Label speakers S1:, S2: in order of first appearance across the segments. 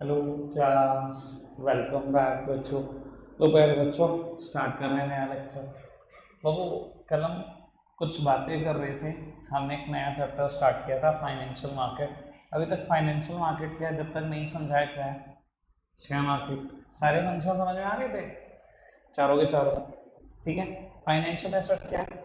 S1: Hello class, welcome back बच्चों। दोपहर बच्चों स्टार्ट कर रहे हैं नया लेक्चर। बाबू, कल हम कुछ बातें कर रहे थे। हमने एक नया चैप्टर स्टार्ट किया था, फाइनेंशियल मार्केट। अभी तक फाइनेंशियल मार्केट क्या है, जब तक नहीं समझाया क्या है शेयर मार्केट। सारे फंक्शन समझ में आ गए थे चारों के चारों? ठीक है। फाइनेंशियल एसेट क्या है?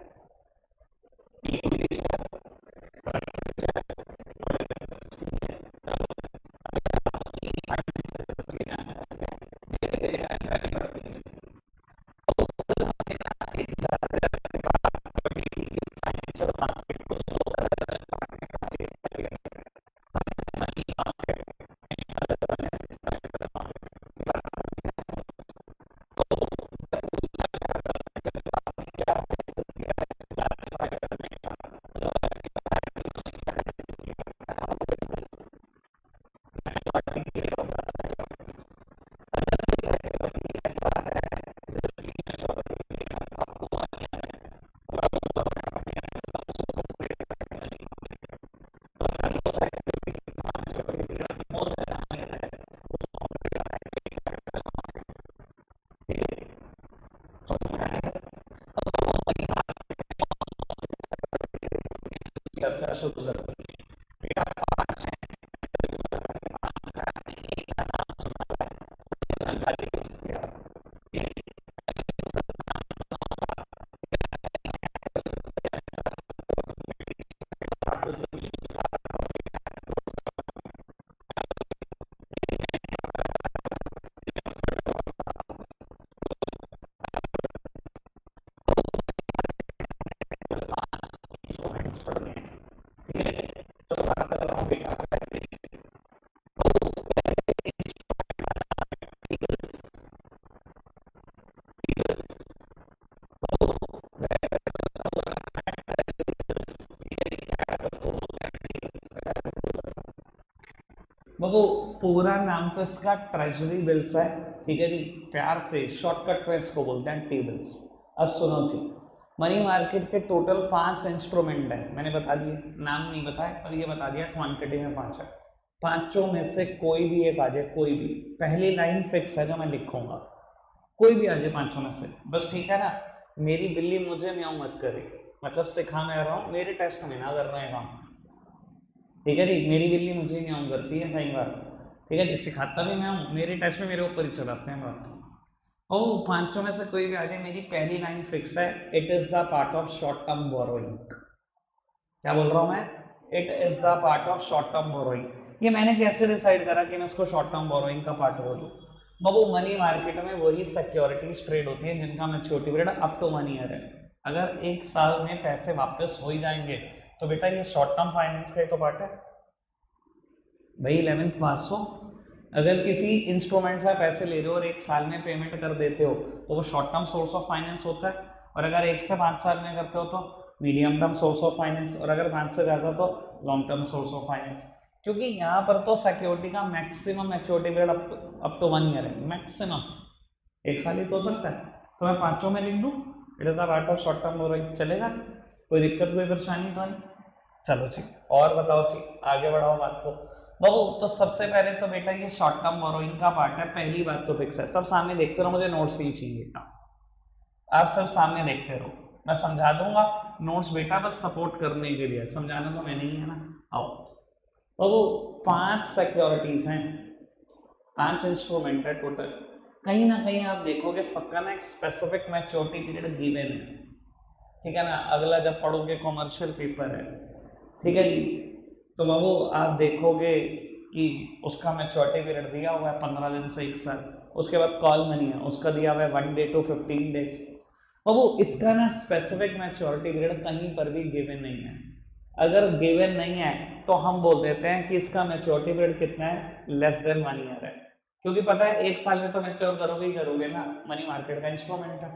S1: चर्चा शुरू करते वो पूरा नाम तो इसका ट्रेजरी बिल्स है। ठीक है जी, प्यार से शॉर्टकट में इसको बोलते हैं टी बिल्स। अब सुनो जी, मनी मार्केट के टोटल 5 इंस्ट्रूमेंट है। मैंने बता दिए, नाम नहीं बताया पर ये बता दिया क्वांटिटी में 5 है। पांचों में से कोई भी एक आ जाए, कोई भी। पहली लाइन फिक्स है जो मैं लिखूंगा, कोई भी आ जाए पांचों में से बस, ठीक है ना। मेरी बिल्ली मुझे म्याऊं मत करे, मतलब सिखा मैं रहा हूँ, मेरे टेस्ट में ना कर रहे हैं काम। ठीक है जी, मेरी बिल्ली मुझे म्याऊं करती है कई बार। ठीक है जी, सिखाता भी मैं हूँ, मेरे टेस्ट में मेरे ऊपर ही चलाते हैं बात। ओ, पांचों में से कोई भी आ जाए, मेरी पहली लाइन फिक्स है, it is the part of short term borrowing. क्या बोल रहा हूं मैं? It is the part of short term borrowing. ये मैंने कैसे डिसाइड करा कि मैं उसको शॉर्ट टर्म बोरोइंग का पार्ट बोलूं? बाबू, मनी मार्केट में वही सिक्योरिटीज ट्रेड होती है जिनका maturity period up to 1 year है। अगर एक साल में पैसे वापस हो ही जाएंगे तो बेटा ये शॉर्ट टर्म फाइनेंस का ही तो पार्ट है भाई। 11th पास हो, अगर किसी इंस्ट्रूमेंट से पैसे ले रहे हो और एक साल में पेमेंट कर देते हो तो वो short term source of finance होता है। और अगर 1 से 5 साल में करते हो तो medium term source of finance, और अगर 5 से ज़्यादा तो long term source of finance. क्योंकि यहाँ पर तो सिक्योरिटी का maximum maturity period up to 1 year है, मैक्सिमम। एक साल ही तो हो सकता है। तो मैं पांचों में लिख दूँ, it is the part of short term borrowing, चलेगा? कोई दिक्कत कोई परेशानी तो नहीं? चलो जी, और बताओ जी, आगे बढ़ाओ बात को। बाबू, तो सबसे पहले तो बेटा ये शॉर्ट टर्म बोरोइंग का पार्ट है, पहली बात तो फिक्स है। सब सामने देखते रहो, मुझे नोट्स नहीं चाहिए बेटा, आप सब सामने देखते रहो, मैं समझा दूंगा। नोट्स बेटा बस सपोर्ट करने के लिए, समझाना तो मैंने ही है ना। आओ बाबू, 5 सिक्योरिटीज हैं, 5 इंस्ट्रूमेंट है टोटल। कहीं ना कहीं आप देखोगे सबका ना एक स्पेसिफिक मैच्योरिटी पीरियड गिवन है। ठीक है ना, अगला जब पढ़ोगे कॉमर्शियल पेपर है, ठीक है जी, तो बाबू आप देखोगे कि उसका मैच्योरिटी पीरियड दिया हुआ है 15 दिन से 1 साल। उसके बाद कॉल मनी है, उसका दिया हुआ है 1 डे to 15 डेज। बाबू इसका ना स्पेसिफिक मैच्योरिटी पीरियड कहीं पर भी गिवन नहीं है। अगर गिवन नहीं है तो हम बोल देते हैं कि इसका मैच्योरिटी पीरियड कितना है, <<1 ईयर है। क्योंकि पता है 1 साल में तो मैच्योर करोगे ही करोगे ना, मनी मार्केट का इंस्ट्रूमेंट है।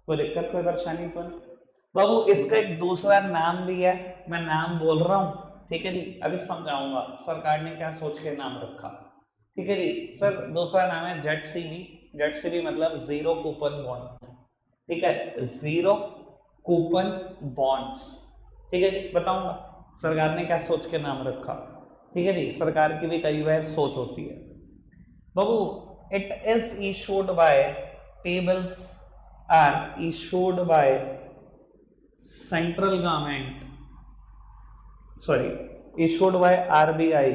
S1: कोई दिक्कत कोई परेशानी तो नहीं? बाबू इसका एक दूसरा नाम भी है, मैं नाम बोल रहा हूँ, ठीक है जी, अभी समझाऊंगा सरकार ने क्या सोच के नाम रखा। ठीक है जी सर, दूसरा नाम है Z C B. Z C B मतलब जीरो कूपन बॉन्ड। ठीक है, जीरो कूपन बॉन्ड्स। ठीक है जी, बताऊंगा सरकार ने क्या सोच के नाम रखा। ठीक है जी, सरकार की भी कई बार सोच होती है। बाबू it is issued by T bills are issued by central government, sorry, issued by RBI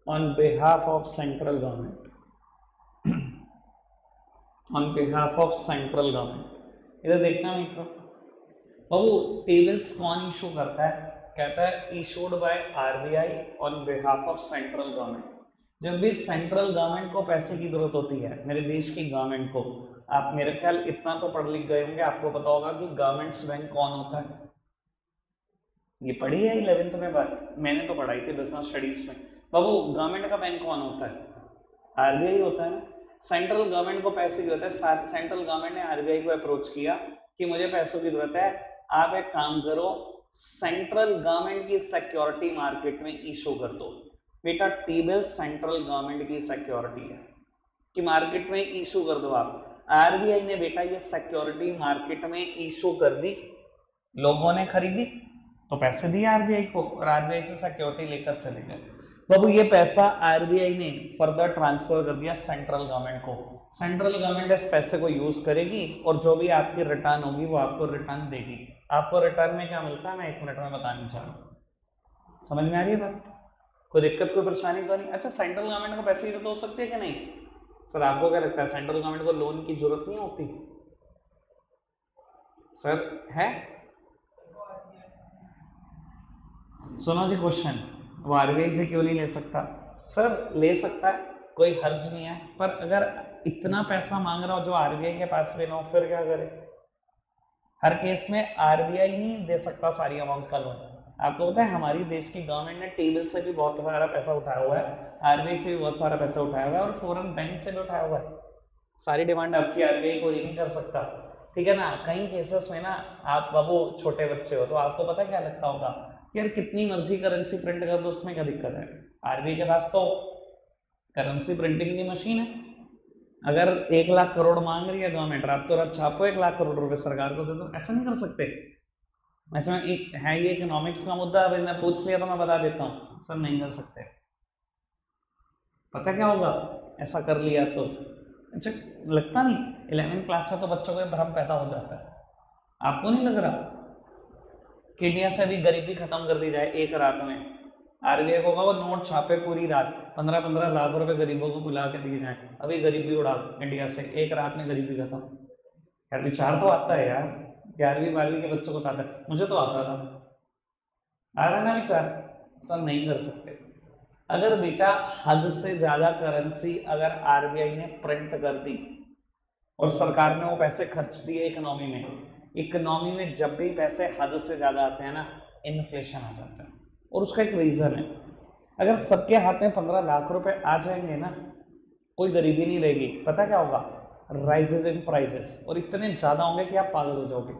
S1: on behalf of central government, on behalf of central government. इधर देखना मित्रों, बाबू टेबल्स कौन इशू करता है? कहता है issued by RBI on behalf of central government. जब भी सेंट्रल गवर्नमेंट को पैसे की जरूरत होती है, मेरे देश की गवर्नमेंट को, आप मेरे ख्याल इतना तो पढ़ लिख गए होंगे, आपको पता होगा कि गवर्नमेंट्स बैंक कौन होता है। ये पढ़ी है 11th में बात, मैंने तो पढ़ाई थी बिजनेस स्टडीज में। बाबू गवर्नमेंट का बैंक कौन होता है? आरबीआई होता है ना। सेंट्रल गवर्नमेंट को पैसे की जरूरत है, सेंट्रल गवर्नमेंट ने आरबीआई को अप्रोच किया कि मुझे पैसों की जरूरत है, आप एक काम करो, सेंट्रल गवर्नमेंट की सिक्योरिटी मार्केट में इशू कर दो। बेटा टेबल सेंट्रल गवर्नमेंट की सिक्योरिटी है कि मार्केट में इशू कर दो आप। आरबीआई ने बेटा ये सिक्योरिटी मार्केट में इशू कर दी, लोगों ने खरीदी तो पैसे दिए आरबीआई को और आरबीआई से सिक्योरिटी लेकर चले गए। बाबू ये पैसा आरबीआई ने फर्दर ट्रांसफर कर दिया सेंट्रल गवर्नमेंट को। सेंट्रल गवर्नमेंट इस पैसे को यूज करेगी और जो भी आपकी रिटर्न होगी वो आपको रिटर्न देगी। आपको रिटर्न में क्या मिलता है मैं 1 मिनट में बताना चाह रहा हूँ। समझ में आ रही है बात? कोई दिक्कत कोई परेशानी तो नहीं? अच्छा सेंट्रल गवर्नमेंट को पैसे की जरूरत हो सकती है कि नहीं? सर आपको क्या लगता है सेंट्रल गवर्नमेंट को लोन की जरूरत नहीं होती? सर है? सुनो जी क्वेश्चन, वो आरबीआई से क्यों नहीं ले सकता? सर ले सकता है, कोई हर्ज नहीं है, पर अगर इतना पैसा मांग रहा हो जो आरबीआई के पास में ना हो फिर क्या करे? हर केस में आरबीआई नहीं दे सकता सारी अमाउंट का लोन। आपको पता है हमारी देश की गवर्नमेंट ने टेबल से भी बहुत सारा पैसा उठाया हुआ है, आरबीआई से भी बहुत सारा पैसा उठाया हुआ है और फॉरेन बैंक से भी उठाया हुआ है। सारी डिमांड आपकी आरबीआई पूरी नहीं कर सकता, ठीक है ना। कई केसेस में ना आप बाबू छोटे बच्चे हो तो आपको पता क्या लगता होगा कि यार कितनी मर्जी करेंसी प्रिंट कर दो उसमें क्या दिक्कत है? आरबीआई के पास तो करेंसी प्रिंटिंग की मशीन है। अगर 1 लाख करोड़ मांग रही है गवर्नमेंट, रातों रात छापो 1 लाख करोड़ रुपए सरकार को दे दो। ऐसा नहीं कर सकते। ऐसे में एक है ये इकोनॉमिक्स का मुद्दा, अभी मैं पूछ लिया तो मैं बता देता हूँ, सर नहीं कर सकते। पता क्या होगा ऐसा कर लिया तो? अच्छा लगता नहीं 11th क्लास में तो बच्चों को भ्रम पैदा हो जाता है। आपको नहीं लग रहा कि इंडिया से अभी गरीबी खत्म कर दी जाए एक रात में? आरबीआई को वो नोट छापे पूरी रात, 15-15 लाख रुपए गरीबों को बुला के दिए जाए, अभी गरीबी उड़ा इंडिया से एक रात में गरीबी खत्म। यार विचार तो आता है यार, 11वीं-12वीं के बच्चों को तो आता है, मुझे तो आता था। आ रहा ना विचार? सर नहीं कर सकते। अगर बेटा हद से ज्यादा करेंसी अगर आरबीआई ने प्रिंट कर दी और सरकार ने वो पैसे खर्च दिए इकोनॉमी में जब भी पैसे हद से ज्यादा आते हैं ना इन्फ्लेशन आ जाता है। और उसका एक रीजन है, अगर सबके हाथ में 15 लाख रुपए आ जाएंगे ना कोई गरीबी नहीं रहेगी। पता क्या होगा? राइजेज इन प्राइसेस, और इतने ज्यादा होंगे कि आप पागल हो जाओगे।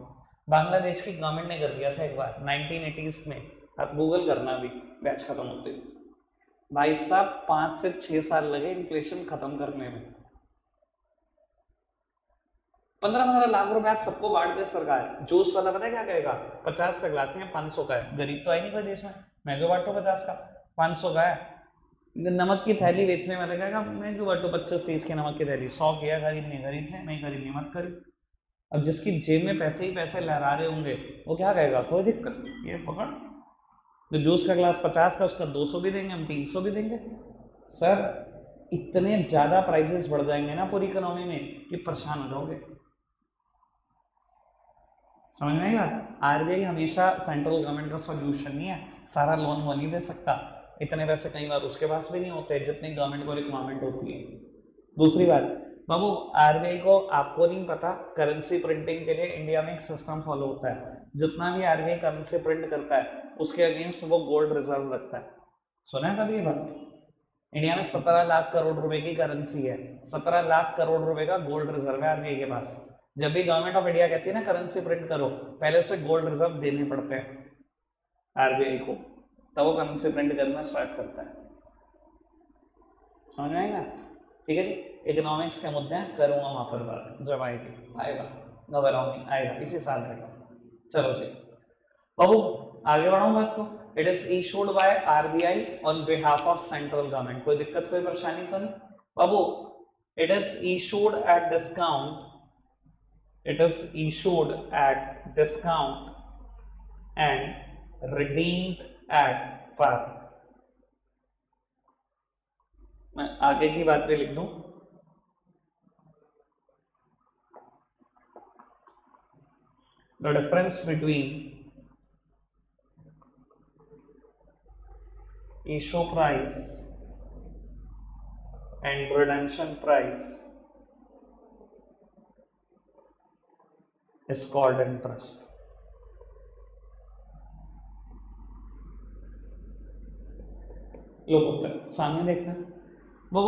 S1: बांग्लादेश की गवर्नमेंट ने कर दिया था एक बार 1980s में, आप गूगल करना अभी बैच खत्म होते भाई साहब 5 से 6 साल लगे इन्फ्लेशन खत्म करने में। 15-15 लाख रुपए आज सबको बांट दे सरकार, जूस वाला पता है क्या कहेगा? 50 का ग्लास नहीं है 500 का है। गरीब तो है नहीं कोई देश में, मैं क्यों बांटू 50 का, 500 का है। नमक की थैली बेचने वाले कहेगा मैं क्यों बांटू 25-30 की नमक की थैली, 100 की है, खरीदनी खरीद ले, नहीं खरीदनी मत खरीद। अब जिसकी जेब में पैसे ही पैसे लहरा रहे होंगे वो क्या कहेगा? कोई दिक्कत, ये पकड़, जो जूस का ग्लास 50 का उसका 200 भी देंगे हम, 300 भी देंगे। सर इतने ज़्यादा प्राइसेस बढ़ जाएंगे ना पूरी इकोनॉमी में कि परेशान हो जाओगे। समझ में आई बात? आरबीआई हमेशा सेंट्रल गवर्नमेंट का सॉल्यूशन नहीं है, सारा लोन वो नहीं दे सकता, इतने पैसे कई बार उसके पास भी नहीं होते जितनी गवर्नमेंट को रिक्वायरमेंट होती है। दूसरी बात बाबू, आरबीआई को आपको नहीं पता करेंसी प्रिंटिंग के लिए इंडिया में एक सिस्टम फॉलो होता है, जितना भी आरबीआई करेंसी प्रिंट करता है उसके अगेंस्ट वो गोल्ड रिजर्व रखता है। सुना है कभी ये बात? इंडिया में 17 लाख करोड़ रुपए की करेंसी है, 17 लाख करोड़ रुपए का गोल्ड रिजर्व है आरबीआई के पास। जब भी गवर्नमेंट ऑफ इंडिया कहती है ना करेंसी प्रिंट करो, पहले उसे गोल्ड रिजर्व देने पड़ते हैं आरबीआई को, तब वो करेंसी प्रिंट करना स्टार्ट करता है। समझ में आएगा? ठीक है जी, इकोनॉमिक्स के मुद्दे करूंगा वहां पर बात जब आएगा, घबराओ नहीं, आएगा इसी साल आएगा। चलो जी बाबू आगे बढ़ाऊं बात को। It is issued by RBI on behalf of central government. कोई दिक्कत कोई परेशानी तो नहीं? बाबू it is issued at discount, it is issued at discount and redeemed at par. मैं आगे की बात पे लिख दूं, the difference between issue price and redemption price is called interest. लो पुत्र सामने देखना, वो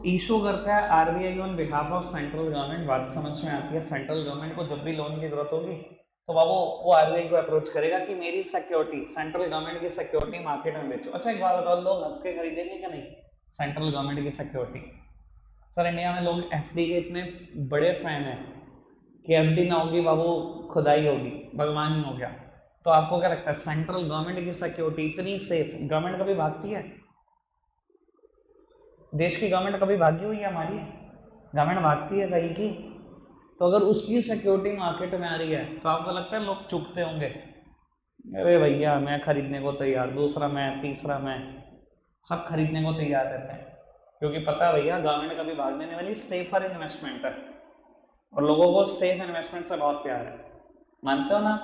S1: इशू करता है RBI on behalf of central government. बात समझ में आती है। सेंट्रल गवर्नमेंट को जब भी लोन की जरूरत होगी तो बाबू वो आरबीआई को अप्रोच करेगा कि मेरी सिक्योरिटी, सेंट्रल गवर्नमेंट की सिक्योरिटी मार्केट में बेचो। अच्छा एक बात बताओ, लोग हंस के खरीदेंगे क्या नहीं सेंट्रल गवर्नमेंट की सिक्योरिटी? सर इंडिया में लोग एफडी के इतने बड़े फैन हैं कि एफडी ना होगी बाबू खुदाई होगी, भगवान ही हो गया। तो आपको क्या लगता है सेंट्रल गवर्नमेंट की सिक्योरिटी इतनी सेफ? गवर्नमेंट कभी भागती है? देश की गवर्नमेंट कभी भागी हुई है हमारी? गवर्नमेंट भागती है कहीं की? तो अगर उसकी सिक्योरिटी मार्केट में आ रही है तो आपको लगता है लोग चुकते होंगे? अरे भैया मैं खरीदने को तैयार, दूसरा मैं, तीसरा मैं, सब खरीदने को तैयार रहते हैं क्योंकि पता है भैया गवर्नमेंट कभी भाग देने वाली सेफर इन्वेस्टमेंट है और लोगों को सेफ इन्वेस्टमेंट से बहुत प्यार है। मानते हो ना?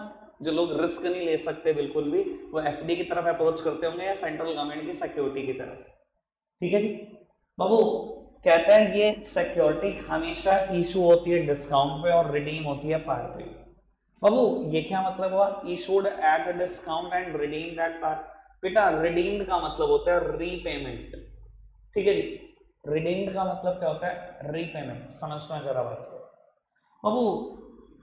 S1: जो लोग रिस्क नहीं ले सकते बिल्कुल भी, वो एफडी की तरफ अप्रोच करते होंगे या सेंट्रल गवर्नमेंट की सिक्योरिटी की तरफ। ठीक है जी बाबू, कहता है ये सिक्योरिटी हमेशा इशू होती है डिस्काउंट पे और रिडीम होती है पार पे। बाबू ये क्या मतलब हुआ? Issued at discount and redeemed at par. बेटा रिडीम्ड का मतलब होता है रीपेमेंट। ठीक है जी, रिडीम्ड का मतलब क्या होता है? रीपेमेंट। समझना जरा बात को बाबू।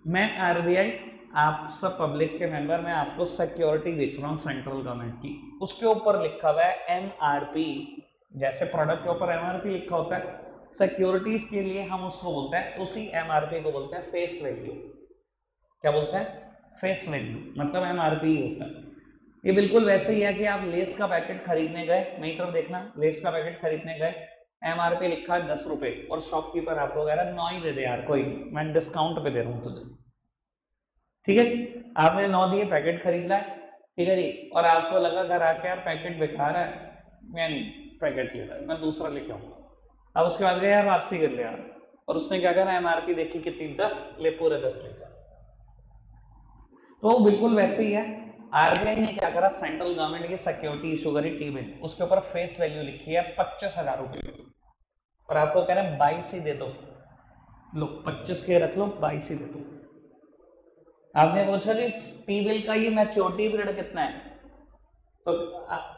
S1: मैं आरबीआई, आप सब पब्लिक के मेंबर, मैं आपको सिक्योरिटी बेच रहा हूँ सेंट्रल गवर्नमेंट की, उसके ऊपर लिखा हुआ है एमआरपी। जैसे प्रोडक्ट के ऊपर एमआरपी लिखा होता है, सिक्योरिटीज के लिए हम उसको बोलते हैं, उसी एमआरपी को बोलते हैं फेस वैल्यू। क्या बोलते हैं? फेस वैल्यू, मतलब एमआरपी ही होता है। ये बिल्कुल वैसे ही है कि आप लेस का पैकेट खरीदने गए, मेरी तरफ देखना, लेस का पैकेट खरीदने गए, एमआरपी लिखा है 10 रुपए और शॉपकीपर आपको कह रहा है 9 ही दे दे यार, कोई नहीं मैं डिस्काउंट पे दे रहा हूँ तुझे। ठीक है, आपने 9 दिए, पैकेट खरीद लाए। ठीक है जी, और आपको लगा घर आके यार पैकेट बेकार है, मैं नहीं पैकेट ले रहा है, मैं दूसरा लेके आऊंगा। अब उसके बाद गया यार वापसी कर लिया और उसने क्या करा, एमआरपी देखी कितनी, 10 ले, पूरे 10 ले जा। तो बिल्कुल वैसे ही है, आरबीआई ने क्या करा, सेंट्रल गवर्नमेंट की सिक्योरिटी इशू करी टी बिल, उसके ऊपर फेस वैल्यू लिखी है 25,000 रुपये और आपको कह रहे हैं 22 ही दे दो। लो 25 के रख लो, 22 ही दे दो। आपने पूछा जी टी बिल का ये मैच्योरिटी पीरियड कितना है, तो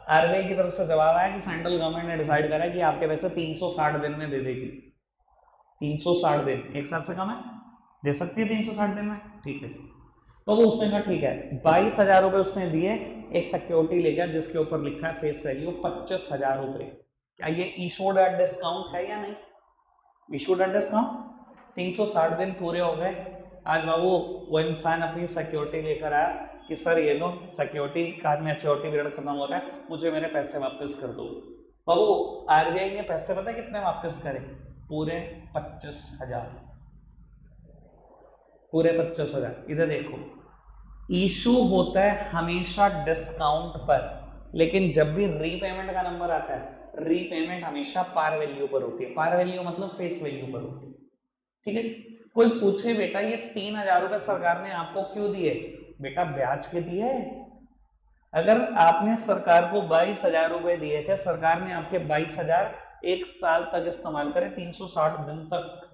S1: आरबीआई की तरफ से जवाब आया कि सेंट्रल गवर्नमेंट ने डिसाइड करा कि आपके पैसे 360 दिन में दे देगी। 360 दिन, एक साल से कम है, दे सकती है 360 दिन में। ठीक है जी, तो उसने कहा ठीक है, 22,000 रुपये उसने दिए, एक सिक्योरिटी ले गया जिसके ऊपर लिखा है फेस वैल्यू 25,000 रुपये। क्या ये इशूड एट डिस्काउंट है या नहीं? Issued at discount. 360 दिन पूरे हो गए, आज बाबू वो इंसान अपनी सिक्योरिटी लेकर आया कि सर ये लो सिक्योरिटी का मैच्योरिटी पीरियड खत्म हो रहा है, मुझे मेरे पैसे वापस कर दो। बाबू आरबीआई ने पैसे पता कितने वापस करे? पूरे 25,000, पूरे 25,000। इधर देखो, इशू होता है हमेशा डिस्काउंट पर, लेकिन जब भी रीपेमेंट का नंबर आता है, रीपेमेंट हमेशा पार वैल्यू पर होती है। पार वैल्यू मतलब फेस वैल्यू पर होती है। ठीक है, कोई पूछे बेटा ये 3,000 रुपये सरकार ने आपको क्यों दिए? बेटा ब्याज के दिए। अगर आपने सरकार को 22,000 रुपए दिए थे, सरकार ने आपके 22,000 एक साल तक इस्तेमाल करे, 360 दिन तक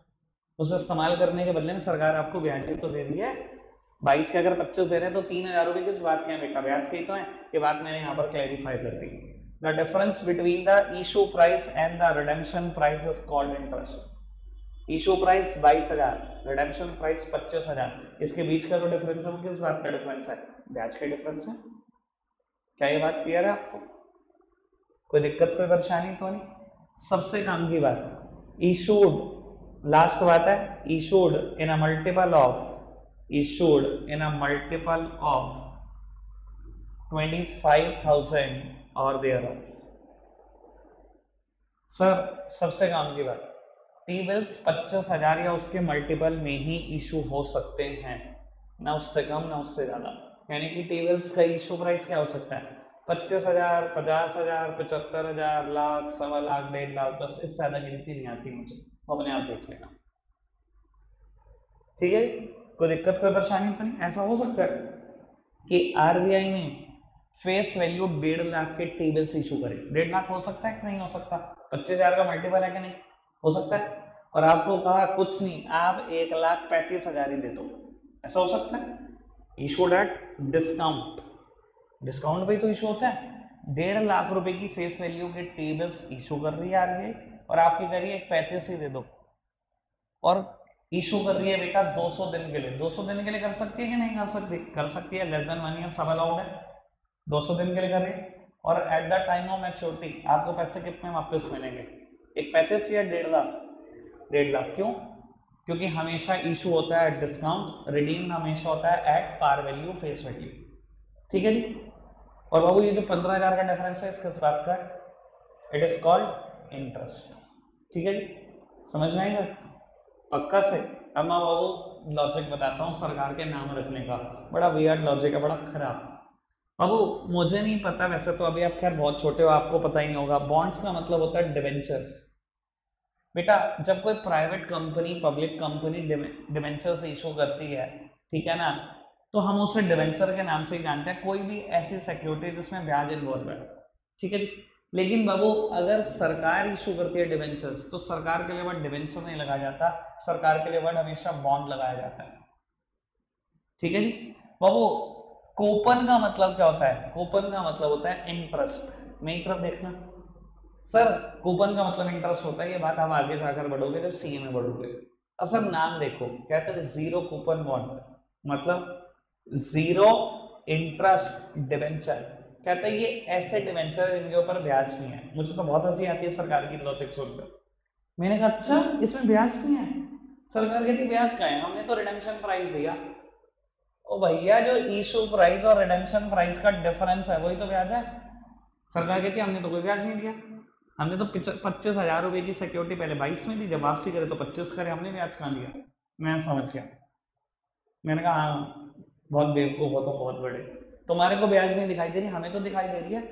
S1: उसे इस्तेमाल करने के बदले में सरकार आपको ब्याज ही तो दे दी है। 22 के अगर 25 दे रहे हैं तो 3,000 रुपए किस बात के हैं बेटा? ब्याज के ही तो है। ये बात मैंने यहाँ पर क्लैरिफाई कर दी। The difference between the issue price and the redemption price is called interest. Issue price 22,000, redemption price 25,000, इसके बीच का जो डिफरेंस है वो किस बात का डिफरेंस है? ब्याज का डिफरेंस है। क्या ये बात क्लियर है आपको? कोई दिक्कत, कोई परेशानी तो नहीं? सबसे काम की बात, इशूड, लास्ट बात है, issued in a multiple of, issued in a multiple of 25,000 और देयर ऑफ। सर सबसे काम की बात, टी बिल्स 25,000 या उसके मल्टीपल में ही इशू हो सकते हैं, ना उससे कम ना उससे ज़्यादा। यानी कि टी बिल्स का इशू प्राइस क्या हो सकता है, 25,000, 50,000, 75,000, लाख, 1.25 लाख, 1.5 लाख, बस इससे ज़्यादा गिनती नहीं आती मुझे, अपने आप देख लेना। ठीक है, कोई दिक्कत कोई परेशानी तो नहीं। ऐसा हो सकता है कि आरबीआई ने फेस वैल्यू 1.5 लाख के टी बिल्स इशू करे। 1.5 लाख हो सकता है कि नहीं हो सकता, 25,000 का मल्टीपल है कि नहीं हो सकता है, और आपको कहा कुछ नहीं, आप 1,35,000 ही दे दो, ऐसा हो सकता है। इशू एट डिस्काउंट, डिस्काउंट पे तो इशू होता है। 1.5 लाख रुपए की फेस वैल्यू के टी बिल्स इशू कर रही है आरबीआई, और आपकी कह रही है 1,35 ही दे दो, और इशू कर रही है बेटा 200 दिन के लिए। 200 दिन के लिए कर सकती है कि नहीं कर सकती, कर सकती है, लेस देन 1 ईयर सब अलाउड है, 200 दिन के लिए कर रही है। और at the time of maturity आपको पैसे कितने वापस मिलेंगे, 1,35 या 1.5 लाख, 1.5 लाख। क्यों, क्योंकि हमेशा इशू होता है एट डिस्काउंट, रिडीम हमेशा होता है at par value face value. ठीक है जी। और बाबू ये जो 15,000 का डिफरेंस है इसके बात का, इट इज कॉल्ड इंटरेस्ट। ठीक है जी, समझ में आएगा पक्का से। अब मैं बाबू लॉजिक बताता हूँ सरकार के नाम रखने का, बड़ा वियर्ड लॉजिक है, बड़ा खराब। बाबू मुझे नहीं पता, वैसे तो अभी आप खैर बहुत छोटे हो, आपको पता ही नहीं होगा, बॉन्ड्स का मतलब होता है डिवेंचर्स। बेटा जब कोई private company public company debentures issue करती है, ठीक है ना, तो हम उसे डिवेंचर के नाम से ही जानते हैं, कोई भी ऐसी सिक्योरिटी जिसमें ब्याज इन्वॉल्व है। ठीक है जी। लेकिन बाबू अगर सरकार इशू करती है डिवेंचर्स, तो सरकार के लिए वर्ड डिवेंचर नहीं लगाया जाता, सरकार के लिए वर्ड हमेशा बॉन्ड लगाया जाता है। ठीक है जी। बाबू कूपन का मतलब क्या होता है, कूपन का मतलब होता है इंटरेस्ट। मेरी तरफ देखना सर, कूपन का मतलब इंटरेस्ट होता है, ये बात आप आगे जाकर बढ़ोगे जब सीए में बढ़ोगे। अब सर नाम देखो, कहते हैं जीरो कूपन बॉन्ड, मतलब जीरो इंटरेस्ट डिवेंचर। कहता है ये ऐसे डिवेंचर जिनके ऊपर ब्याज नहीं है। मुझे तो बहुत हंसी आती है सरकार की लॉजिक सुनकर। मैंने कहा अच्छा इसमें ब्याज नहीं है, सरकार कहती ब्याज का है, हमने तो रिडेम्पशन प्राइस दिया। ओ भैया जो इशू प्राइस और रिडेम्पशन प्राइस का डिफरेंस है वही तो ब्याज है। सरकार कहती है हमने तो कोई ब्याज नहीं दिया, हमने तो 25,000 रुपए की सिक्योरिटी पहले 22 में दी, जब वापसी करे तो 25 करे, हमने ब्याज कहाँ दिया। मैं समझ गया, मैंने कहा हाँ बहुत बेवकूफ हो तो बहुत बड़े, तुम्हारे को ब्याज नहीं दिखाई दे रही, हमें तो दिखाई दे रही है,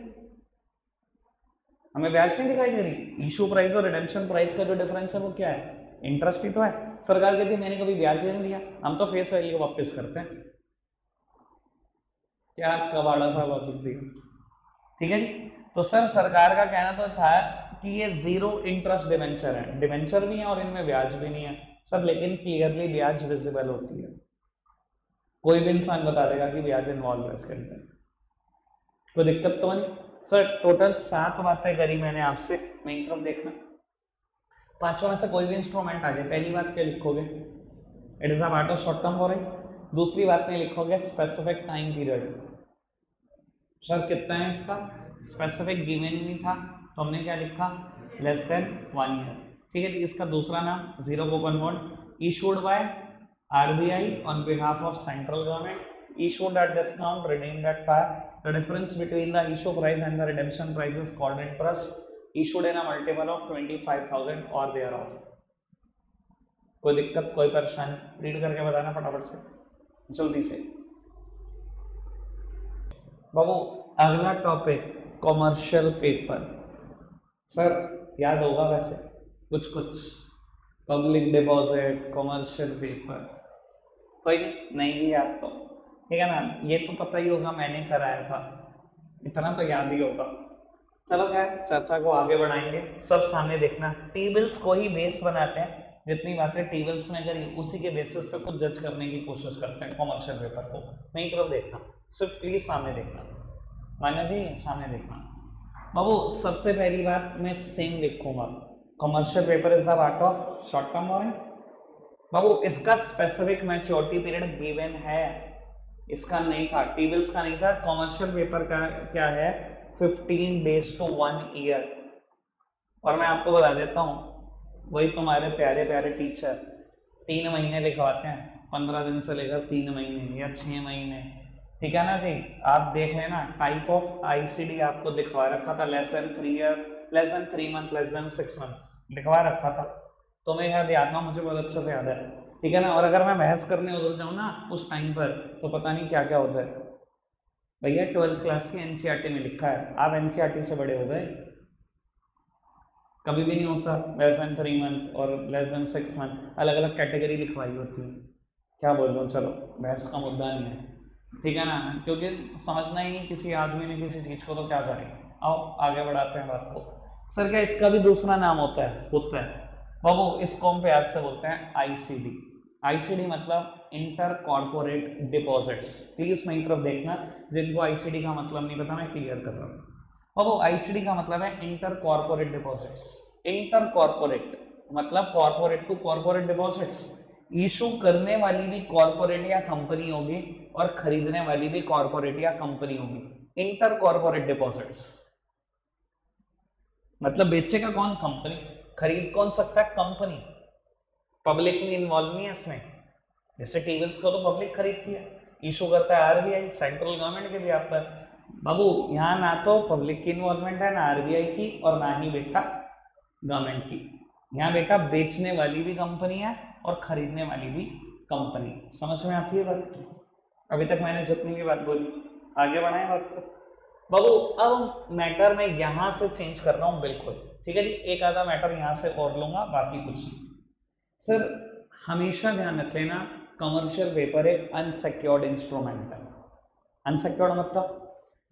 S1: हमें ब्याज नहीं दिखाई दे रही। इशू प्राइस और रिडेम्पशन प्राइस का जो डिफरेंस है वो क्या है, इंटरेस्ट ही तो है। सरकार कहती है मैंने कभी ब्याज नहीं दिया, हम तो फेस वैल्यू वापस करते हैं। क्या कबाड़ा था लॉजिक दिया। ठीक है जी। तो सर सरकार का कहना तो था कि ये जीरो इंटरेस्ट डिवेंचर है, डिवेंचर भी है और इनमें ब्याज भी नहीं है सर, लेकिन क्लियरली ब्याज विजिबल होती है, कोई भी इंसान बता देगा कि ब्याज इन्वॉल्व है इसके अंदर, कोई दिक्कत तो नहीं। सर टोटल 7 बातें करी मैंने आपसे, मेरी तरफ देखना, पांचों में से कोई भी इंस्ट्रूमेंट आ जाए, पहली बात क्या लिखोगे, it is a part of short term borrowing. दूसरी बात में लिखोगे स्पेसिफिक टाइम पीरियड, सर कितना है इसका, स्पेसिफिक गिवन ही नहीं था तो हमने क्या लिखा, लेस देन 1 ईयर। ठीक है, इसका दूसरा नाम zero coupon bond, issued by RBI on behalf of central government, issued at discount, redeemed at par. The difference between the issue price and the redemption price is called interest. Issued in a multiple of 25,000 or thereof. कोई दिक्कत कोई परेशानी, read करके बताना फटाफट से जल्दी से। बाबू अगला टॉपिक कॉमर्शियल पेपर, सर याद होगा वैसे कुछ कुछ, पब्लिक डिपॉजिट, कॉमर्शियल पेपर, कोई नहीं भी याद तो ठीक है ना, ये तो पता ही होगा मैंने कराया था, इतना तो याद ही होगा। चलो खैर चर्चा को आगे बढ़ाएंगे, सब सामने देखना, टेबल्स को ही बेस बनाते हैं, जितनी बातें टेबल्स में करी उसी के बेसिस पे कुछ जज करने की कोशिश करते हैं कॉमर्शियल पेपर को। मेरी तरफ देखना, सिर्फ प्लीज सामने देखना, मान्या जी सामने देखना। बाबू सबसे पहली बात मैं सेम लिखूंगा, commercial paper is the part of short term borrowing. बाबू इसका स्पेसिफिक मैच्योरिटी पीरियड गिवन है, इसका नहीं था, टेबल्स का नहीं था, कॉमर्शियल पेपर का क्या है 15 days to 1 year। और मैं आपको बता देता हूँ वही तुम्हारे प्यारे प्यारे टीचर 3 महीने लिखवाते हैं, 15 दिन से लेकर 3 महीने या 6 महीने, ठीक है ना जी। आप देख लेना टाइप ऑफ आईसीडी आपको दिखवा रखा था, less than 3 year, less than 3 month, less than 6 month लिखवा रखा था, तो मैं याद याद ना, मुझे बहुत अच्छे से याद है, ठीक है ना। और अगर मैं बहस करने उधर जाऊँ ना उस टाइम पर, तो पता नहीं क्या क्या हो जाए। भैया 12th क्लास की एनसीईआरटी में लिखा है, आप एनसीईआरटी से बड़े हो गए, कभी भी नहीं होता लेस देन 3 मंथ और लेस देन 6 मंथ, अलग अलग कैटेगरी लिखवाई होती है। क्या बोल रहा हूँ, चलो बहस का मुद्दा नहीं है, ठीक है ना, क्योंकि समझना ही नहीं किसी आदमी ने किसी चीज़ को, तो क्या करें। आओ आगे बढ़ाते हैं बात को। सर क्या इसका भी दूसरा नाम होता है बाबू, इसको हम प्यार से बोलते हैं आईसीडी। आईसीडी मतलब इंटर कॉर्पोरेट डिपॉजिट्स। प्लीज मेरी तरफ देखना, जिनको आईसीडी का मतलब नहीं पता मैं क्लियर कर रहा हूँ। बाबू आईसीडी का मतलब है inter corporate deposits. Inter corporate मतलब corporate to corporate deposits. Issue करने वाली भी कॉर्पोरेट या कंपनी होगी और खरीदने वाली भी कॉर्पोरेट या कंपनी होगी। इंटर कॉर्पोरेट डिपॉजिट्स मतलब बेचेगा कौन, कंपनी। खरीद कौन सकता है, कंपनी। पब्लिक में इन्वॉल्व नहीं है इसमें। जैसे टीविल्स को तो पब्लिक खरीदती है, इशू करता है आरबीआई, सेंट्रल गवर्नमेंट के भी आप पर। बाबू यहाँ ना तो पब्लिक की इन्वॉल्वमेंट है, ना आरबीआई की, और ना ही बेटा गवर्नमेंट की। यहाँ बेटा बेचने वाली भी कंपनी है और खरीदने वाली भी कंपनी। समझ में आती है बात? अभी तक मैंने जितनी भी बात बोली, आगे बढ़ाएं बात को। बाबू अब मैटर मैं यहाँ से चेंज कर रहा हूँ बिल्कुल, ठीक है जी। एक आधा मैटर यहाँ से और लूंगा, बाकी कुछ नहीं। सर हमेशा ध्यान रख लेना, कमर्शियल पेपर एक अनसिक्योर्ड इंस्ट्रूमेंट है। अनसिक्योर्ड मतलब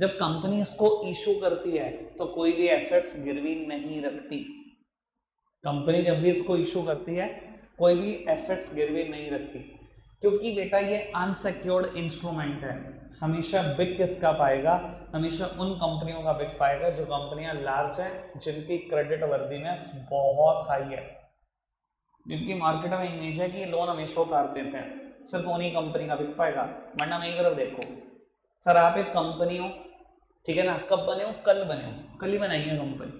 S1: जब कंपनी इसको इशू करती है तो कोई भी एसेट्स गिरवी नहीं रखती। कंपनी जब भी इसको इशू करती है कोई भी एसेट्स गिरवी नहीं रखती, क्योंकि बेटा ये अनसिक्योर्ड इंस्ट्रूमेंट है। हमेशा बिक किसका पाएगा, हमेशा उन कंपनियों का बिक पाएगा जो कंपनियां लार्ज है, जिनकी क्रेडिट वर्दीनेस बहुत हाई है, जिनकी मार्केट में इमेज है कि ये लोन हमेशा उतार देते हैं, सिर्फ उन्हीं कंपनी का बिक पाएगा। वरना मेरी तरफ देखो सर, आप एक कंपनी हो, ठीक है ना, कब बने हो, कल बने हो, कल ही बनाई है कंपनी।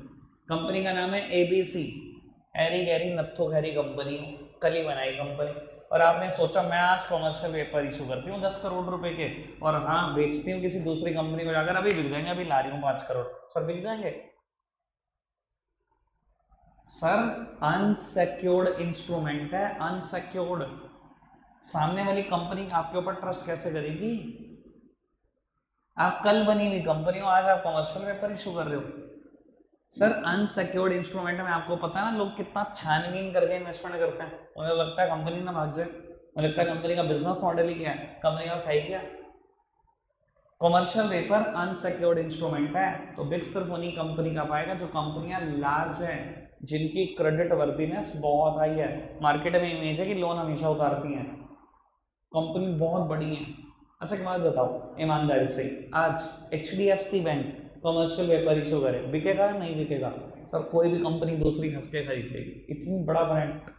S1: कंपनी का नाम है एबीसी, एरी गैरी नत्थो गैरी कंपनी हो, कल ही बनाई कंपनी। और आपने सोचा मैं आज कॉमर्शियल पेपर इशू करती हूँ 10 करोड़ रुपए के, और हाँ बेचती हूँ किसी दूसरी कंपनी को जाकर, अभी बिक जाएंगे, अभी ला रही हूँ 5 करोड़। सर बिक जाएंगे? सर अनसिक्योर्ड इंस्ट्रूमेंट है, अनसिक्योर्ड। सामने वाली कंपनी आपके ऊपर ट्रस्ट कैसे करेगी? आप कल बनी हुई कंपनी हो, आज आप कमर्शियल पेपर इशू कर रहे हो। सर अनसिक्योर्ड इंस्ट्रूमेंट में आपको पता है ना लोग कितना छानबीन करके इन्वेस्टमेंट करते हैं, उन्हें लगता है कंपनी ना भाग जाए, उन्हें लगता है कंपनी का बिजनेस मॉडल ही क्या है, कंपनी का सही क्या। कमर्शियल पेपर अनसिक्योर्ड इंस्ट्रूमेंट है, तो बिग सिर्फ उन्हीं कंपनी का पाएगा जो कंपनियां लार्ज है, जिनकी क्रेडिट वर्दीनेस बहुत हाई है, मार्केट में इमेज है कि लोन हमेशा उतारती हैं, कंपनी बहुत बड़ी है। अच्छा एक बात बताओ ईमानदारी से, आज HDFC bank commercial paper issue करे, बिकेगा या नहीं बिकेगा? सर कोई भी कंपनी दूसरी हंस के खरीद लेगी, इतनी बड़ा ब्रांड।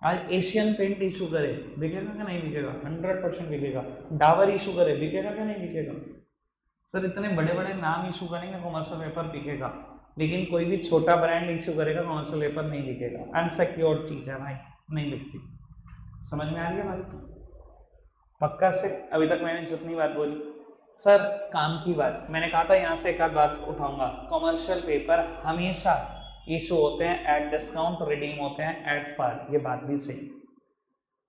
S1: आज एशियन पेंट इशू करे, बिकेगा क्या नहीं बिकेगा? 100% बिकेगा। डाबर इशू करे, बिकेगा क्या नहीं बिकेगा? सर इतने बड़े बड़े नाम इशू करेंगे कमर्शियल पेपर बिकेगा, लेकिन कोई भी छोटा ब्रांड इशू करेगा कमर्शियल पेपर नहीं बिकेगा। अनसिक्योर्ड चीज है भाई, नहीं बिकती। समझ में आ रही है बात? पक्का से? अभी तक मैंने जितनी बात बोली, सर काम की बात मैंने कहा था, यहाँ से एक आध बात उठाऊंगा। कमर्शियल पेपर हमेशा इशू होते हैं एट डिस्काउंट, रिडीम होते हैं एट पार, ये बात भी सही।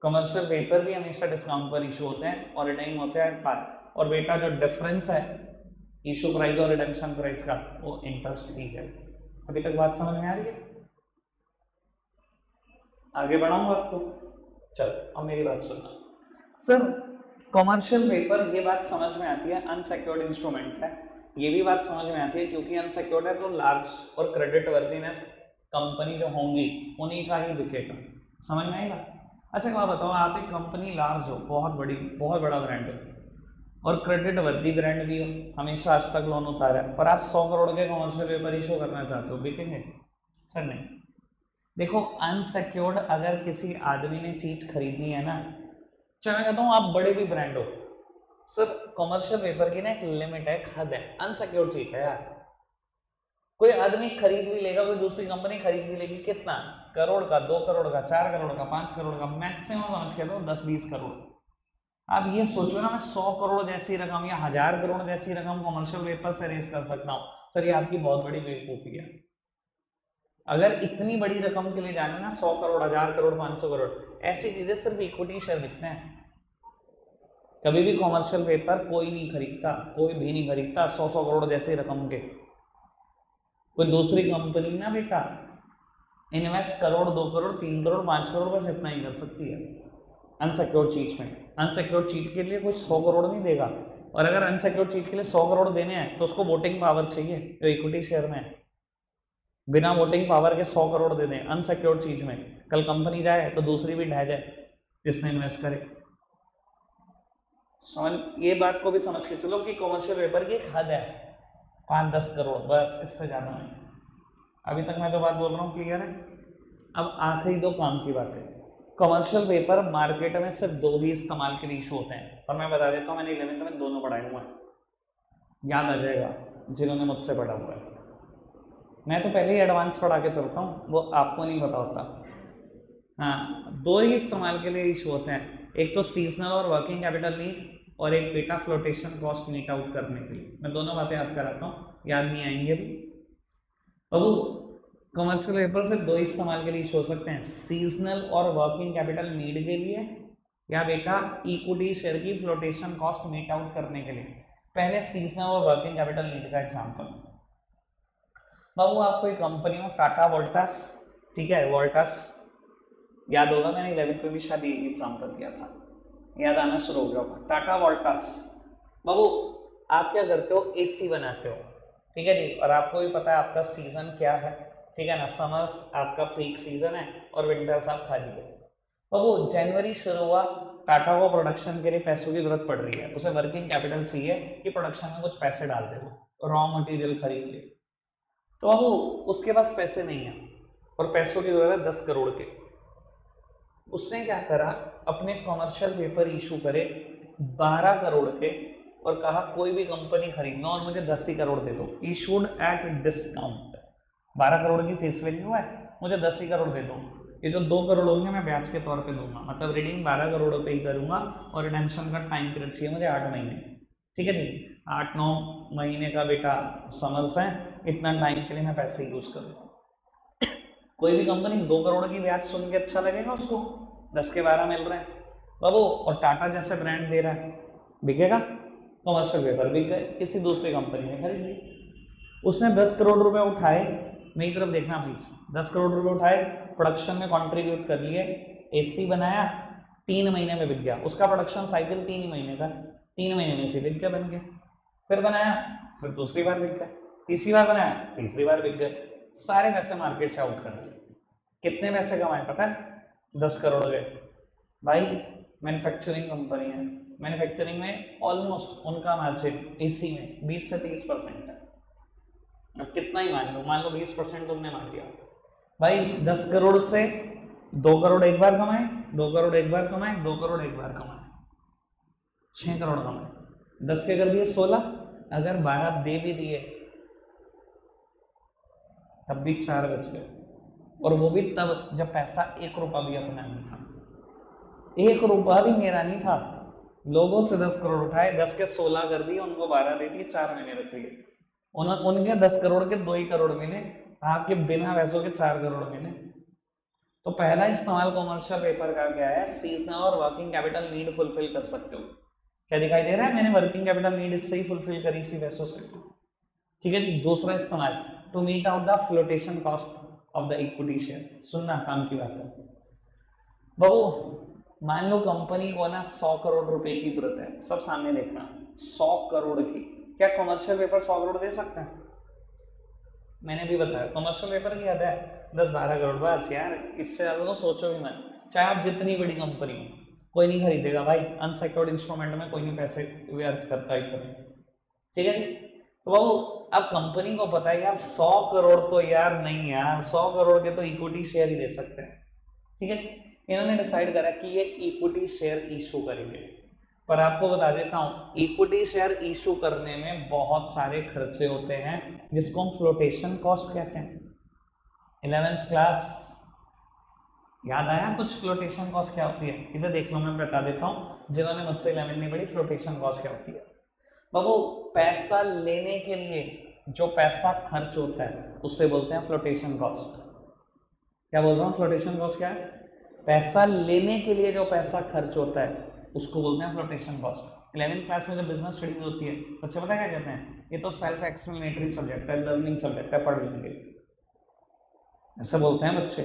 S1: कमर्शियल पेपर भी हमेशा डिस्काउंट पर इशू होते हैं और रिडीम होते हैं एट पार। और बेटा जो डिफरेंस है इशू प्राइस और रिडेम्पशन प्राइस का, वो इंटरेस्ट ही है। अभी तक बात समझ में आ रही है? आगे बढ़ाऊं बात को? चलो अब मेरी बात सुनना। सर कमर्शियल पेपर, ये बात समझ में आती है अनसिक्योर्ड इंस्ट्रूमेंट है, ये भी बात समझ में आती है क्योंकि अनसिक्योर्ड है तो लार्ज और क्रेडिट वर्दीनेस कंपनी जो होंगी उन्हीं का ही बिकेगा। समझ में आएगा? अच्छा एक बात बताओ, आप एक कंपनी लार्ज हो, बहुत बड़ी, बहुत बड़ा ब्रांड है और क्रेडिट वर्दी ब्रांड भी हो, हमेशा आज तक लोन उतारा है, पर आप 100 करोड़ के कमर्शियल पेपर इशू करना चाहते हो, बिकेंगे? सर नहीं। देखो अनसिक्योर्ड अगर किसी आदमी ने चीज खरीदनी है ना, चाहे कहता हूँ आप बड़े भी ब्रांड हो, सर कमर्शियल पेपर की ना एक लिमिट है, एक हद है, अनसिक्योर्ड चीज है यार। कोई आदमी खरीद भी लेगा, कोई दूसरी कंपनी खरीद भी लेगी, कितना? करोड़ का, 2 करोड़ का, 4 करोड़ का, 5 करोड़ का, मैक्सिमम समझ के दो 10-20 करोड़। आप ये सोचो ना, मैं 100 करोड़ जैसी रकम या 1000 करोड़ जैसी रकम कमर्शियल पेपर से रेस कर सकता हूँ। सर ये आपकी बहुत बड़ी बेवकूफी है। अगर इतनी बड़ी रकम के लिए जाना ना, 100 करोड़, 1000 करोड़, 500 करोड़, ऐसी चीजें सिर्फ इक्विटी शेयर बिकते हैं। कभी भी कमर्शियल पेपर कोई नहीं खरीदता, कोई भी नहीं खरीदता 100 करोड़ जैसी रकम के। कोई दूसरी कंपनी ना बेटा इन्वेस्ट करोड़, 2 करोड़, 3 करोड़, 5 करोड़ बस इतना ही कर सकती है अनसिक्योर्ड चीज में। अनसिक्योर्ड चीज के लिए कोई 100 करोड़ नहीं देगा, और अगर अनसिक्योर्ड चीज के लिए 100 करोड़ देने हैं तो उसको वोटिंग पावर चाहिए जो इक्विटी शेयर में है। बिना वोटिंग पावर के 100 करोड़ दे दें अनसिक्योर्ड चीज में, कल कंपनी जाए तो दूसरी भी ढह जाए जिसने इन्वेस्ट करे। समझ, ये बात को भी समझ के चलो कि कमर्शियल पेपर की एक हद है 5-10 करोड़, बस इससे ज्यादा नहीं। अभी तक मैं जो बात बोल रहा हूँ क्लियर है। अब आखिरी 2 काम की बात है। कमर्शियल पेपर मार्केट में सिर्फ 2 ही इस्तेमाल के लिए इशू होते हैं, और मैं बता देता हूँ मैंने 11th में दोनों पढ़ाए हुए हैं, याद आ जाएगा जिन्होंने मुझसे पढ़ा हुआ है। मैं तो पहले ही एडवांस पढ़ा के चलता हूँ, वो आपको नहीं पता होता। हाँ, 2 ही इस्तेमाल के लिए इशू होते हैं, एक तो सीजनल और वर्किंग कैपिटल नीड, और एक बेटा फ्लोटेशन कॉस्ट मीट आउट करने के लिए। मैं दोनों बातें याद कराता हूँ, याद नहीं आएंगे भी। बाबू कमर्शियल पेपर से 2 इस्तेमाल के लिए इशू हो सकते हैं, सीजनल और वर्किंग कैपिटल नीड के लिए, या बेटा इक्विटी शेयर की फ्लोटेशन कॉस्ट मीट आउट करने के लिए। पहले सीजनल और वर्किंग कैपिटल नीड का एग्जांपल। बाबू आप कोई कंपनी हो, टाटा वोल्टास, ठीक है, वोल्टास याद होगा, मैंने 11th में भी शायद ये एग्जांपल दिया था, याद आना शुरू हो गया होगा। टाटा वोल्टास, बाबू आप क्या करते हो, एसी बनाते हो, ठीक है जी, और आपको भी पता है आपका सीजन क्या है, ठीक है ना, समर्स आपका पीक सीजन है और विंटर्स आप खाली हो। बाबू जनवरी शुरू हुआ, टाटा को प्रोडक्शन के लिए पैसों की जरूरत पड़ रही है, उसे वर्किंग कैपिटल चाहिए कि प्रोडक्शन में कुछ पैसे डाल दे, वो रॉ मटेरियल खरीद ले। तो बाबू उसके पास पैसे नहीं है और पैसों की जरूरत है 10 करोड़ के। उसने क्या करा, अपने कमर्शियल पेपर इशू करे 12 करोड़ के, और कहा कोई भी कंपनी खरीद लो और मुझे 10 ही करोड़ दे दो, इशूड एट डिस्काउंट। 12 करोड़ की फेस वैल्यू है, मुझे 10 ही करोड़ दे दो, ये जो 2 करोड़ होंगे मैं ब्याज के तौर पे दूंगा, मतलब रीडिंग 12 करोड़ पे ही करूंगा, और रिडेम्पशन का टाइम पीरियड चाहिए मुझे 8 महीने, ठीक है जी, 8-9 महीने का बेटा समर्स है, इतना टाइम के लिए मैं पैसे यूज करूँ। कोई भी कंपनी 2 करोड़ की ब्याज सुन के अच्छा लगेगा उसको, 10 के 12 मिल रहे हैं बाबू, और टाटा जैसे ब्रांड दे रहा है, बिकेगा? कमर्शियल पेपर बिक गए, किसी दूसरी कंपनी ने खरीद ली। उसने 10 करोड़ रुपए उठाए, मेरी तरफ देखना प्लीज, 10 करोड़ रुपए उठाए, प्रोडक्शन में कंट्रीब्यूट कर लिए, एसी बनाया, 3 महीने में बिक गया, उसका प्रोडक्शन साइकिल 3 ही महीने का, 3 महीने में से बिक गया, बन गया। फिर बनाया, फिर दूसरी बार बिक गया, तीसरी बार बनाया, तीसरी बार बिक गए, सारे पैसे मार्केट से आउट कर दिए। कितने पैसे कमाए पता है? 10 करोड़ गए। भाई मैन्युफैक्चरिंग कंपनी है, मैन्युफैक्चरिंग में ऑलमोस्ट उनका मार्जिन एसी में 20 से 30% है। अब कितना ही मान लो 20% उनने मान लिया। भाई 10 करोड़ से 2 करोड़ एक बार कमाए, 2 करोड़ एक बार कमाए, 2 करोड़ एक बार कमाए, 6 करोड़ कमाए, 10 के कर दिए 16, अगर 12 दे भी दिए तब भी 4 बच गए, और वो भी तब जब पैसा 1 रुपया भी अपना नहीं था, 1 रुपया भी मेरा नहीं था। लोगों से 10 करोड़ उठाए, 10 के 16 कर दिए, उनको 12 दे दिए, 4 महीने बच गए। उनके 10 करोड़ के 2 ही करोड़ मिले, आपके बिना पैसों के 4 करोड़ मिले। तो पहला इस्तेमाल कमर्शियल पेपर का क्या है, सीजनल और वर्किंग कैपिटल नीड फुलफिल कर सकते हो। क्या दिखाई दे रहा है, मैंने वर्किंग कैपिटल नीड इससे ही फुलफिल करी, इसी पैसों से, ठीक है। दूसरा इस्तेमाल, to meet out the flotation cost of the equity share. सुनना काम की बात है बाबू, मान लो कंपनी को ना 100 करोड़ रुपए की जरूरत है, सब सामने देखना, 100 करोड़ की। क्या कमर्शियल पेपर 100 करोड़ दे सकते हैं? मैंने भी बताया कमर्शियल पेपर की हद है 10-12 करोड़, बस यार, इससे ज्यादा तो सोचो भी मत, चाहे आप जितनी बड़ी कंपनी हो, कोई नहीं खरीदेगा भाई, अनसिक्योर्ड इंस्ट्रूमेंट में कोई नहीं पैसे व्यर्थ करता इतने, ठीक है। तो बाबू अब कंपनी को पता है यार 100 करोड़ तो यार नहीं, यार 100 करोड़ के तो इक्विटी शेयर ही दे सकते हैं, ठीक है। इन्होंने डिसाइड करा कि ये इक्विटी शेयर इशू करेंगे, पर आपको बता देता हूं इक्विटी शेयर इशू करने में बहुत सारे खर्चे होते हैं, जिसको हम फ्लोटेशन कॉस्ट कहते हैं। 11th क्लास याद आया कुछ? फ्लोटेशन कॉस्ट क्या होती है? इधर देख लो, मैं बता देता हूँ जिन्होंने मुझसे 11वीं नहीं पढ़ी। फ्लोटेशन कॉस्ट क्या होती है बाबू? पैसा लेने के लिए जो पैसा खर्च होता है उससे बोलते हैं फ्लोटेशन कॉस्ट। क्या बोल रहा हूँ? फ्लोटेशन कॉस्ट क्या है? पैसा लेने के लिए जो पैसा खर्च होता है उसको बोलते हैं फ्लोटेशन कॉस्ट। 11वीं क्लास में जब बिजनेस स्टडीज होती है बच्चे पता क्या कहते हैं? ये तो सेल्फ एक्सप्लेनेटरी सब्जेक्ट है, लर्निंग सब्जेक्ट है, पढ़ लेंगे, ऐसा बोलते हैं बच्चे।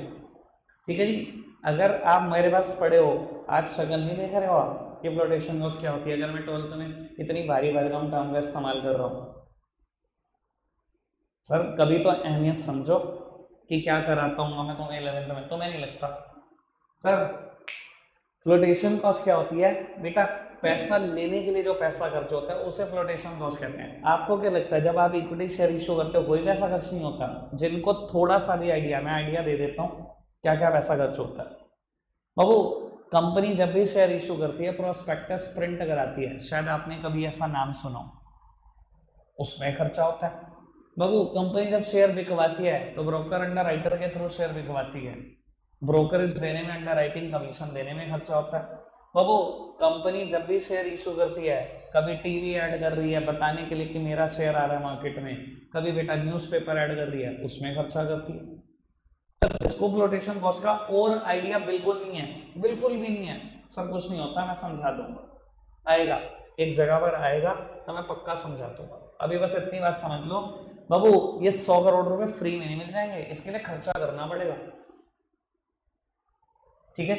S1: ठीक है जी। अगर आप मेरे पास पढ़े हो, आज शक्ल नहीं देख रहे हो आप कि फ्लोटेशन कॉस्ट क्या होती है? अगर मैं 12th में इतनी भारी भरकम टर्म का इस्तेमाल कर रहा हूँ, सर कभी तो अहमियत समझो कि क्या कराता हूँ मैं तुम्हें 11th में। तुम्हें नहीं लगता? सर फ्लोटेशन कॉस्ट क्या होती है बेटा? पैसा लेने के लिए जो पैसा खर्च होता है उसे फ्लोटेशन कॉस्ट कहते हैं। आपको क्या लगता है जब आप इक्विटी शेयर इशू करते हो कोई पैसा खर्च नहीं होता? जिनको थोड़ा सा भी आइडिया, मैं आइडिया दे देता हूँ क्या क्या पैसा खर्च होता है बाबू। कंपनी जब भी शेयर इशू करती है प्रोस्पेक्टस प्रिंट कराती है, शायद आपने कभी ऐसा नाम सुना, उसमें खर्चा होता है बाबू। कंपनी जब शेयर बिकवाती है तो ब्रोकर अंडर राइटर के थ्रू शेयर बिकवाती है, ब्रोकरेज देने में, अंडर राइटिंग कमीशन देने में खर्चा होता है बाबू। कंपनी जब भी शेयर इशू करती है, कभी टीवी ऐड कर रही है बताने के लिए कि मेरा शेयर आ रहा है मार्केट में, कभी बेटा न्यूज़पेपर ऐड कर रही है, उसमें खर्चा करती है। इसको फ्लोटेशन कॉस्ट का और आइडिया बिल्कुल नहीं है, बिल्कुल भी नहीं है, सब कुछ नहीं होता। मैं समझा दूंगा, आएगा एक जगह पर आएगा तो मैं पक्का समझा दूंगा। अभी बस इतनी बात समझ लो बाबू, ये 100 करोड़ रुपए फ्री में नहीं मिल जाएंगे, इसके लिए खर्चा करना पड़ेगा। ठीक है।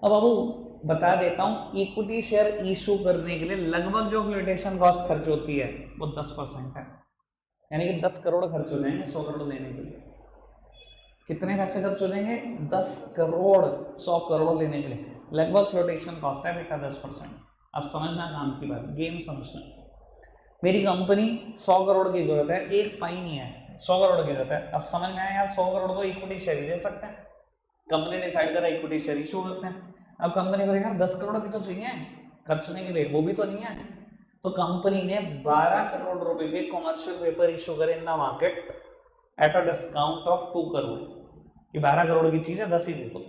S1: अब बाबू बता देता हूं, इक्विटी शेयर इशू करने के लिए लगभग जो फ्लोटेशन कॉस्ट खर्च होती है वो 10% है, यानी कि 10 करोड़ खर्च हो जाएंगे 100 करोड़ लेने के लिए। कितने पैसे खर्च हो जाएंगे? 10 करोड़ 100 करोड़ लेने के लिए लगभग फ्लोटेशन कॉस्ट है बेटा 10%। अब समझना काम की बात, गेम समझना। मेरी कंपनी 100 करोड़ की जरूरत है, एक पाई नहीं है, 100 करोड़ की जरूरत है। अब समझ में आया यार, 100 करोड़ तो इक्विटी शेयर ही दे सकते हैं। कंपनी डिसाइड करा इक्विटी शेयर इशू करते हैं। अब कंपनी को यार 10 करोड़ भी तो चाहिए खर्चने के लिए, वो भी तो नहीं है, तो कंपनी ने 12 करोड़ रुपए के कॉमर्शियल पेपर इशू करे in the market at a discount of 2 crore. कि 12 करोड़ की चीज है 10 ही दे दो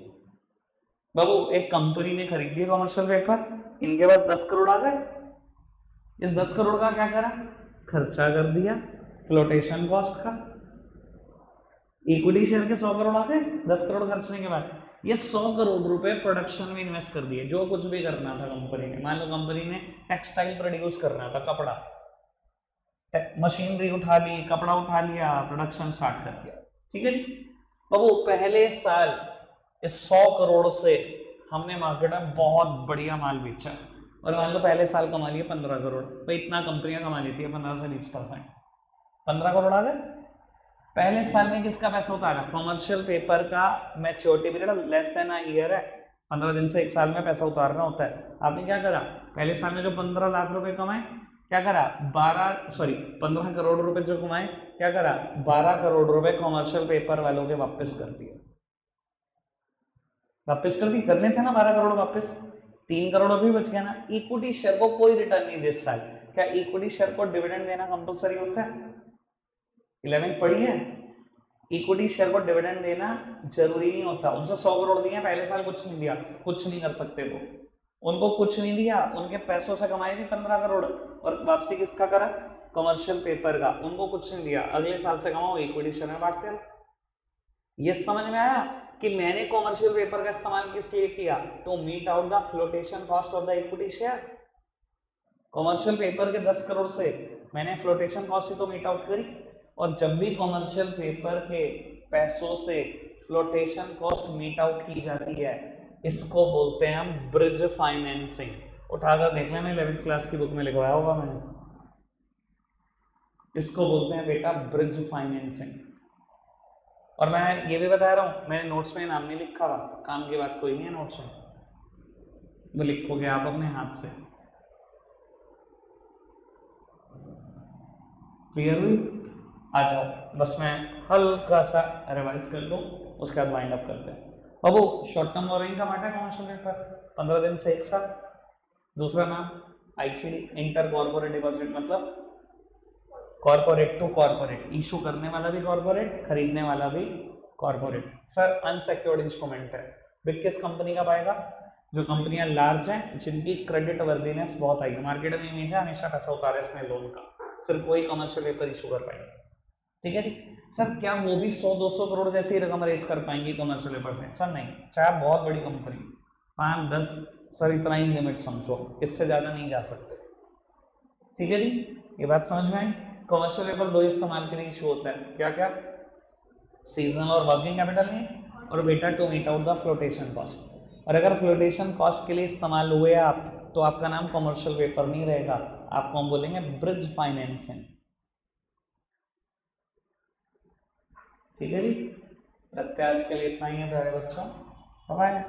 S1: बाबू। एक कंपनी ने खरीद लिया कॉमर्शियल पेपर, इनके पास 10 करोड़ आ गए, इस 10 करोड़ का क्या करा? खर्चा कर दिया फ्लोटेशन कॉस्ट का। इक्विटी शेयर के 100 करोड़ आ गए 10 करोड़ खर्चने के बाद। ये 100 करोड़ रुपए प्रोडक्शन में इन्वेस्ट कर दिए, जो कुछ भी करना था कंपनी ने। मान लो कंपनी ने टेक्सटाइल प्रोड्यूस करना था, कपड़ा, मशीनरी उठा ली, कपड़ा उठा लिया, प्रोडक्शन स्टार्ट कर दिया। ठीक है जी बाबू। पहले साल इस 100 करोड़ से हमने मार्केट में बहुत बढ़िया माल बेचा, और मान लो पहले साल कमा लिए 15 करोड़। भाई इतना कंपनियां कमा लेती है 15 से 20%, 15 करोड़ आ गए। पहले साल में किसका पैसा उतारा? कॉमर्शियल पेपर का maturity period less than a year है, 15 दिन से 1 साल में पैसा उतारना होता है। आपने क्या करा? पहले साल में जो 15 लाख रुपए कमाए, क्या करा? 15 करोड़ रुपए जो कमाए, क्या करा? 12 करोड़ रुपए कॉमर्शियल पेपर वालों के वापस कर दिए। वापस कर दी, करने थे ना 12 करोड़ वापस, 3 करोड़ अभी बच गया ना। इक्विटी शेयर को कोई रिटर्न नहीं दे इस साल। क्या इक्विटी शेयर को डिविडेंड देना कंपलसरी होता है? 11 पढ़ी है, इक्विटी शेयर को डिविडेंड देना जरूरी नहीं होता। उनसे 100 करोड़ दिए, पहले साल कुछ नहीं दिया, कुछ नहीं कर सकते वो। उनको कुछ नहीं दिया, उनके पैसों से कमाए भी 15 करोड़, और वापसी किसका करा? कमर्शियल पेपर का। उनको कुछ नहीं दिया, अगले साल से कमाओ, इक्विटी शेयर में बांटते रहो। ये समझ में आया कि मैंने कमर्शियल पेपर का इस्तेमाल किस लिए किया? To meet out the flotation cost of the equity share. Commercial paper के 10 करोड़ से मैंने फ्लोटेशन कॉस्ट ही तो मीट आउट करी। और जब भी कमर्शियल पेपर के पैसों से फ्लोटेशन कॉस्ट मीट आउट की जाती है, इसको बोलते हैं हम ब्रिज फाइनेंसिंग। उठाकर देख लेना, 11th क्लास की बुक में लिखवाया होगा मैंने। इसको बोलते हैं बेटा ब्रिज फाइनेंसिंग। और मैं ये भी बता रहा हूँ, मैंने नोट्स में नाम नहीं लिखा हुआ, काम की बात कोई नहीं है नोट्स में, वो लिखोगे आप अपने हाथ से। क्लियर हुई? आ जाओ, बस मैं हल्का सा रिवाइज कर लूँ, उसके बाद वाइंड अप करते हैं। अब वो शॉर्ट टर्म बोरोइंग का माटा कमर्शियल पेपर 15 दिन से 1 साल। दूसरा नाम आईसीडी, इंटर कॉर्पोरेट डिपॉजिट, मतलब कॉर्पोरेट टू कॉर्पोरेट, इशू करने वाला भी कॉर्पोरेट, खरीदने वाला भी कॉर्पोरेट। सर अनसिक्योर्ड इंस्ट्रूमेंट है, बिग किस कंपनी का पाएगा? जो कंपनियां लार्ज हैं, जिनकी क्रेडिट वर्दीनेस बहुत आई है, मार्केट में इमेज है हमेशा पैसा उतारे इसमें लोन का, सिर्फ वही कमर्शियल पेपर इशू कर पाएंगे। ठीक है जी। सर क्या वो भी 100-200 करोड़ जैसी ही रकम रेस कर पाएंगी कमर्शियल पेपर से? सर नहीं, चाहे आप बहुत बड़ी कंपनी 5-10, सर इतना ही लिमिट समझो, इससे ज़्यादा नहीं जा सकते। ठीक है जी, ये बात समझ में आई। कमर्शियल पेपर दो इस्तेमाल के लिए इशू होता है, क्या क्या? सीजनल और वर्किंग कैपिटल में, और बेटा to meet out the flotation cost. और अगर फ्लोटेशन कॉस्ट के लिए इस्तेमाल हुए आप, तो आपका नाम कमर्शियल पेपर नहीं रहेगा, आपको हम बोलेंगे ब्रिज फाइनेंसिंग। ठीक है जी, लगता है आज के लिए इतना ही है प्यारे बच्चों, बाय।